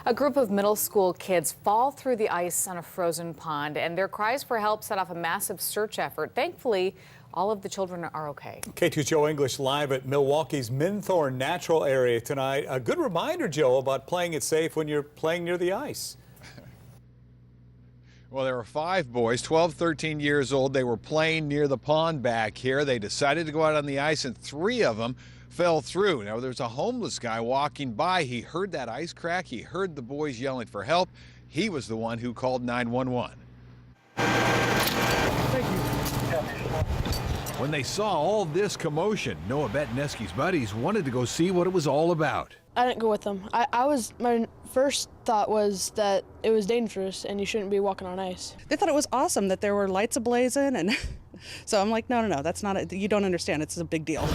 A group of middle school kids fall through the ice on a frozen pond, and their cries for help set off a massive search effort. Thankfully, all of the children are okay. KATUnews Joe English live at Milwaukee's Minthorn Natural Area tonight. A good reminder, Joe, about playing it safe when you're playing near the ice. Well, there were 5 boys, 12, 13 years old. They were playing near the pond back here. They decided to go out on the ice, and 3 of them fell through. Now, there's a homeless guy walking by. He heard that ice crack. He heard the boys yelling for help. He was the one who called 911. Thank you. When they saw all this commotion, Noah Bettineski's buddies wanted to go see what it was all about. I didn't go with them. My first thought was that it was dangerous and you shouldn't be walking on ice. They thought it was awesome that there were lights ablazing, and so I'm like, no, that's not it. You don't understand. It's a big deal.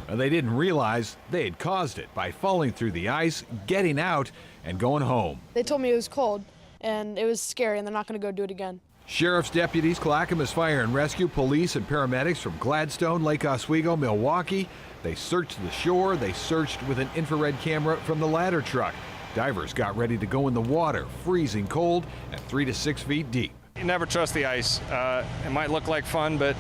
They didn't realize they had caused it by falling through the ice, getting out, and going home. They told me it was cold and it was scary and they're not going to go do it again. Sheriff's deputies, Clackamas Fire and Rescue, police, and paramedics from Gladstone, Lake Oswego, Milwaukee. They searched the shore. They searched with an infrared camera from the ladder truck. Divers got ready to go in the water, freezing cold and 3 to 6 feet deep. You never trust the ice. It might look like fun, but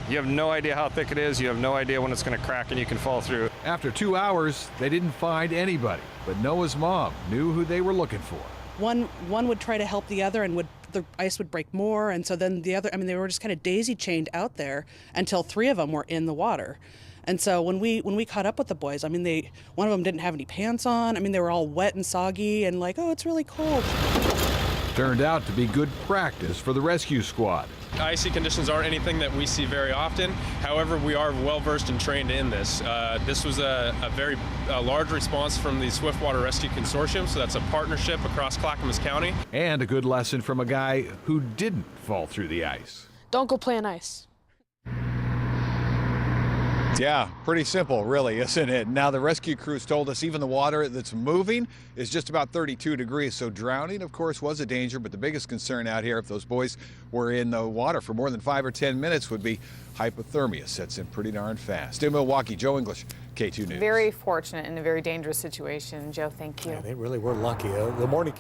you have no idea how thick it is. You have no idea when it's going to crack and you can fall through. After 2 hours, they didn't find anybody, but Noah's mom knew who they were looking for. One would try to help the other, and the ice would break more, and so then the other, they were just kind of daisy chained out there until 3 of them were in the water. And so when we caught up with the boys, one of them didn't have any pants on. They were all wet and soggy and like, oh, it's really cold. Turned out to be good practice for the rescue squad. Icy conditions aren't anything that we see very often. However, we are well versed and trained in this. This was a very large response from the Swiftwater Rescue Consortium, so that's a partnership across Clackamas County. And a good lesson from a guy who didn't fall through the ice. Don't go play on ice. Yeah, pretty simple, really, isn't it? Now, the rescue crews told us even the water that's moving is just about 32 degrees, so drowning, of course, was a danger, but the biggest concern out here, if those boys were in the water for more than 5 or 10 minutes, would be hypothermia. Sets in pretty darn fast. In Milwaukee, Joe English, KATUnews. Very fortunate in a very dangerous situation. Joe, thank you. Yeah, they really were lucky. The morning